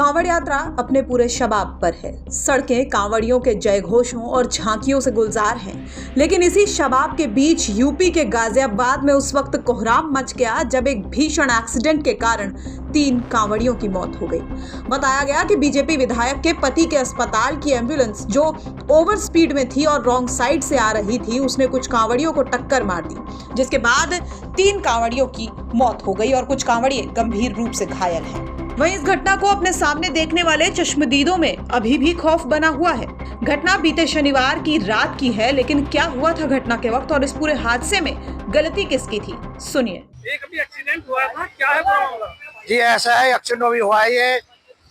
कांवड़ यात्रा अपने पूरे शबाब पर है। सड़कें कांवड़ियों के जयघोषों और झांकियों से गुलजार हैं। लेकिन इसी शबाब के बीच यूपी के गाजियाबाद में उस वक्त कोहराम मच गया जब एक भीषण एक्सीडेंट के कारण 3 कांवड़ियों की मौत हो गई। बताया गया कि बीजेपी विधायक के पति के अस्पताल की एम्बुलेंस जो ओवर स्पीड में थी और रॉन्ग साइड से आ रही थी, उसने कुछ कांवड़ियों को टक्कर मार दी, जिसके बाद 3 कांवड़ियों की मौत हो गई और कुछ कांवड़िए गंभीर रूप से घायल हैं। वहीं इस घटना को अपने सामने देखने वाले चश्मदीदों में अभी भी खौफ बना हुआ है। घटना बीते शनिवार की रात की है, लेकिन क्या हुआ था घटना के वक्त और इस पूरे हादसे में गलती किसकी थी, सुनिए। एक अभी एक्सीडेंट हुआ था, क्या है मामला? जी ऐसा है, एक्सीडेंट अभी हुआ है। ये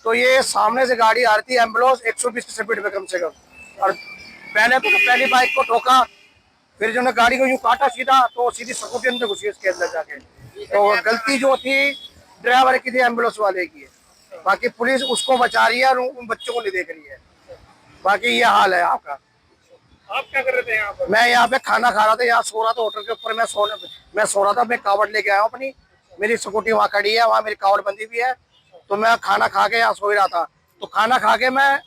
तो ये सामने से गाड़ी आ रही थी एम्बुलेंस 120 की स्पीड पे कम से कम, और पहली बाइक को ठोका, फिर जो गाड़ी को यूं काटा सीधा तो सीधी स्कूटी अंदर घुसी उसके अंदर जाके। तो गलती जो थी ड्राइवर की थी, एम्बुलेंस वाले की है। बाकी पुलिस उसको बचा रही है और उन बच्चों को नहीं देख रही है। बाकी ये हाल है आपका। आप क्या कर रहे थे यहाँ पर? मैं यहाँ पे खाना खा रहा था, यहाँ सो रहा था होटल के ऊपर। मैं सो रहा था। मैं कावड़ लेके आया हूँ अपनी, मेरी स्कूटी वहाँ खड़ी है, वहाँ मेरी कावड़ बंदी भी है। तो मैं खाना खा के यहाँ सो ही रहा था। तो खाना खा के मैं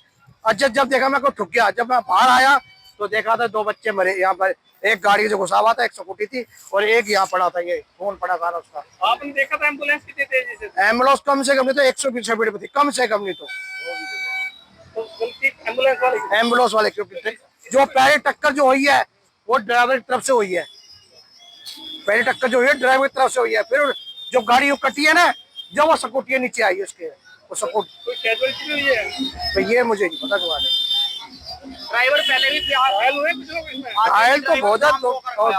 जब देखा मैं को ठुक गया। जब मैं बाहर आया तो देखा था 2 बच्चे मरे यहाँ पर। एक गाड़ी जो घुसा हुआ था, एक स्कूटी थी और एक यहाँ पड़ा था, ये फोन पड़ा था उसका। आपने देखा था एम्बुलेंस कितनी तेजी से? एम्बुलेंस कम से कम नहीं तो 120 स्पीड पे थी, कम से कम नहीं तो गलती एम्बुलेंस वाले की? एम्बुलेंस वाले की। जो पहले टक्कर जो हुई है वो ड्राइवर की तरफ से हुई है। पहले टक्कर जो हुई है ड्राइवर की तरफ से हुई है। फिर जो गाड़ी कटी है ना, जब वो स्कूटी नीचे आई उसके, वो स्कूटी। कोई कैजुअलिटी हुई है? तो ये मुझे नहीं पता क्या है। ड्राइवर पहले भी घायल हुए कुछ लोग इसमें? घायल तो बहुत है,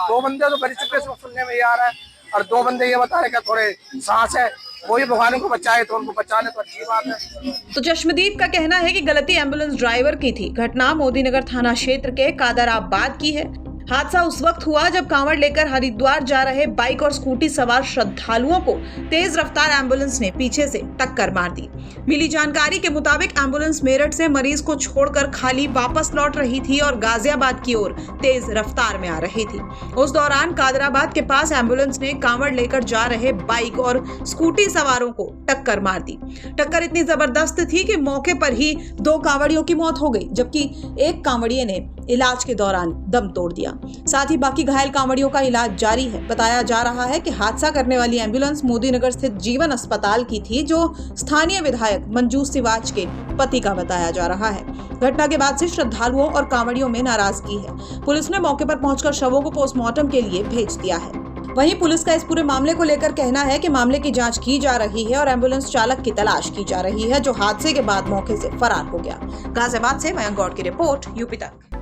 2 बंदे तो बड़ी चुके सुनने में आ रहा है, और 2 बंदे ये बता रहे कि थोड़े सांस है, वही भगवान को बचाए तो उनको बचाने तो अच्छी बात है। तो चश्मदीद का कहना है कि गलती एम्बुलेंस ड्राइवर की थी। घटना मोदीनगर थाना क्षेत्र के कादराबाद की है। हादसा उस वक्त हुआ जब कांवड़ लेकर हरिद्वार जा रहे बाइक और स्कूटी सवार श्रद्धालुओं को तेज रफ्तार एम्बुलेंस ने पीछे से टक्कर मार दी। मिली जानकारी के मुताबिक एम्बुलेंस मेरठ से मरीज को छोड़कर खाली वापस लौट रही थी और गाजियाबाद की ओर तेज रफ्तार में आ रही थी। उस दौरान कादराबाद के पास एम्बुलेंस ने कांवड़ लेकर जा रहे बाइक और स्कूटी सवारों को टक्कर मार दी। टक्कर इतनी जबरदस्त थी कि मौके पर ही 2 कांवड़ियों की मौत हो गई, जबकि एक कांवड़िए ने इलाज के दौरान दम तोड़ दिया। साथ ही बाकी घायल कांवड़ियों का इलाज जारी है। बताया जा रहा है कि हादसा करने वाली एम्बुलेंस मोदीनगर स्थित जीवन अस्पताल की थी, जो स्थानीय विधायक मंजू सिवाच के पति का बताया जा रहा है। घटना के बाद से श्रद्धालुओं और कांवड़ियों में नाराजगी है। पुलिस ने मौके पर पहुंचकर शवों को पोस्टमार्टम के लिए भेज दिया है। वहीं पुलिस का इस पूरे मामले को लेकर कहना है कि मामले की जांच की जा रही है और एम्बुलेंस चालक की तलाश की जा रही है, जो हादसे के बाद मौके से फरार हो गया। गाजियाबाद से मयंक गौड़ की रिपोर्ट, यूपी तक।